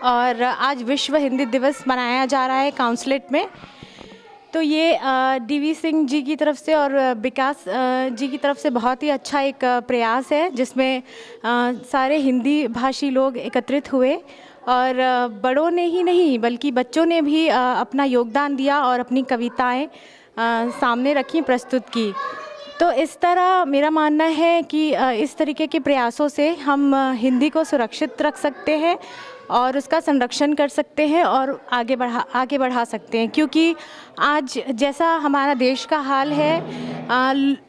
और आज विश्व हिंदी दिवस मनाया जा रहा है काउंसलेट में। तो ये डीवी सिंह जी की तरफ से और विकास जी की तरफ से बहुत ही अच्छा एक प्रयास है, जिसमें सारे हिंदी भाषी लोग एकत्रित हुए और बड़ों ने ही नहीं बल्कि बच्चों ने भी अपना योगदान दिया और अपनी कविताएं सामने रखी, प्रस्तुत की। तो इस तरह मेरा मानना है कि इस तरीके के प्रयासों से हम हिंदी को सुरक्षित रख सकते हैं और उसका संरक्षण कर सकते हैं और आगे बढ़ा सकते हैं, क्योंकि आज जैसा हमारा देश का हाल है,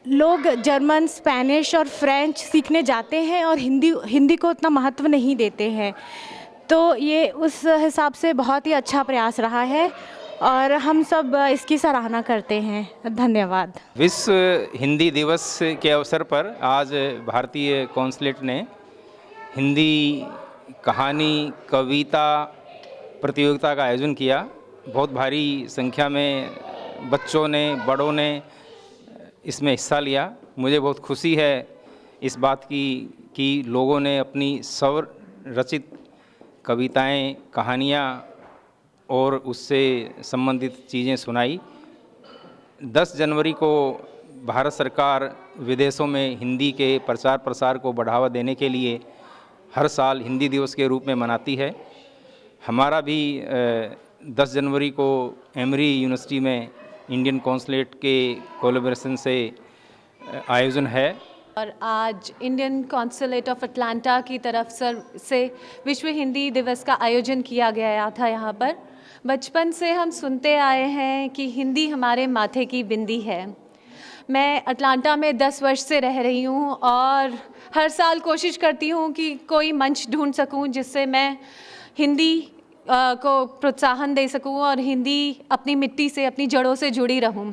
लोग जर्मन, स्पेनिश और फ्रेंच सीखने जाते हैं और हिंदी को उतना महत्व नहीं देते हैं। तो ये उस हिसाब से बहुत ही अच्छा प्रयास रहा है और हम सब इसकी सराहना करते हैं। धन्यवाद। विश्व हिंदी दिवस के अवसर पर आज भारतीय कौंसलेट ने हिंदी कहानी, कविता प्रतियोगिता का आयोजन किया। बहुत भारी संख्या में बच्चों ने, बड़ों ने इसमें हिस्सा लिया। मुझे बहुत खुशी है इस बात की कि लोगों ने अपनी स्वर रचित कविताएं, कहानियाँ और उससे संबंधित चीज़ें सुनाई। 10 जनवरी को भारत सरकार विदेशों में हिंदी के प्रचार प्रसार को बढ़ावा देने के लिए हर साल हिंदी दिवस के रूप में मनाती है। हमारा भी 10 जनवरी को एमरी यूनिवर्सिटी में इंडियन कौंसलेट के कोलैबोरेशन से आयोजन है। और आज इंडियन कौंसलेट ऑफ अटलांटा की तरफ से विश्व हिंदी दिवस का आयोजन किया गया था। यहाँ पर बचपन से हम सुनते आए हैं कि हिंदी हमारे माथे की बिंदी है। मैं अटलांटा में 10 वर्ष से रह रही हूँ और हर साल कोशिश करती हूँ कि कोई मंच ढूंढ सकूँ जिससे मैं हिंदी को प्रोत्साहन दे सकूँ और हिंदी अपनी मिट्टी से, अपनी जड़ों से जुड़ी रहूँ।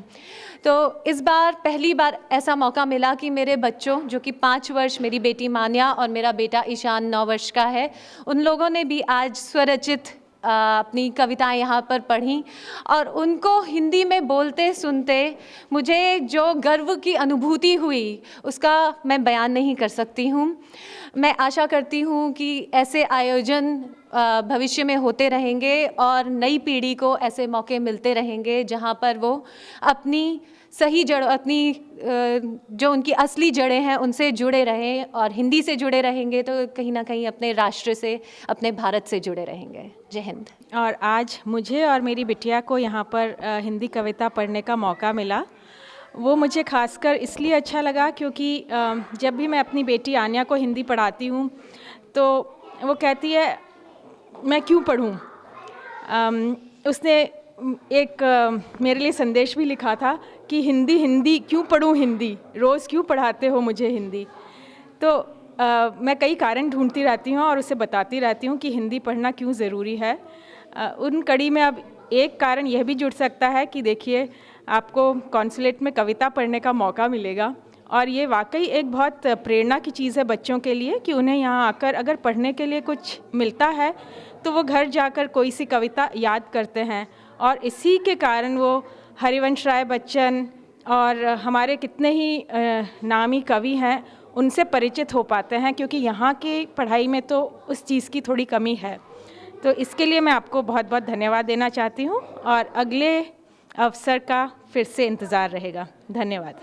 तो इस बार पहली बार ऐसा मौका मिला कि मेरे बच्चों, जो कि 5 वर्ष, मेरी बेटी मान्या और मेरा बेटा ईशान 9 वर्ष का है, उन लोगों ने भी आज स्वरचित अपनी कविताएं यहाँ पर पढ़ीं और उनको हिंदी में बोलते सुनते मुझे जो गर्व की अनुभूति हुई उसका मैं बयान नहीं कर सकती हूँ। मैं आशा करती हूँ कि ऐसे आयोजन भविष्य में होते रहेंगे और नई पीढ़ी को ऐसे मौके मिलते रहेंगे जहाँ पर वो अपनी सही जड़, अपनी जो उनकी असली जड़ें हैं उनसे जुड़े रहें, और हिंदी से जुड़े रहेंगे तो कहीं ना कहीं अपने राष्ट्र से, अपने भारत से जुड़े रहेंगे। जय हिंद। और आज मुझे और मेरी बिटिया को यहाँ पर हिंदी कविता पढ़ने का मौका मिला। वो मुझे खासकर इसलिए अच्छा लगा क्योंकि जब भी मैं अपनी बेटी आन्या को हिंदी पढ़ाती हूँ तो वो कहती है मैं क्यों पढ़ूँ। उसने एक मेरे लिए संदेश भी लिखा था कि हिंदी क्यों पढ़ूँ, हिंदी रोज़ क्यों पढ़ाते हो मुझे हिंदी। तो मैं कई कारण ढूंढती रहती हूँ और उसे बताती रहती हूँ कि हिंदी पढ़ना क्यों ज़रूरी है। उन कड़ी में अब एक कारण यह भी जुड़ सकता है कि देखिए आपको कौंसलेट में कविता पढ़ने का मौका मिलेगा और ये वाकई एक बहुत प्रेरणा की चीज़ है बच्चों के लिए कि उन्हें यहाँ आकर अगर पढ़ने के लिए कुछ मिलता है तो वो घर जाकर कोई सी कविता याद करते हैं और इसी के कारण वो हरिवंश राय बच्चन और हमारे कितने ही नामी कवि हैं उनसे परिचित हो पाते हैं, क्योंकि यहाँ की पढ़ाई में तो उस चीज़ की थोड़ी कमी है। तो इसके लिए मैं आपको बहुत बहुत धन्यवाद देना चाहती हूँ और अगले अवसर का फिर से इंतज़ार रहेगा। धन्यवाद।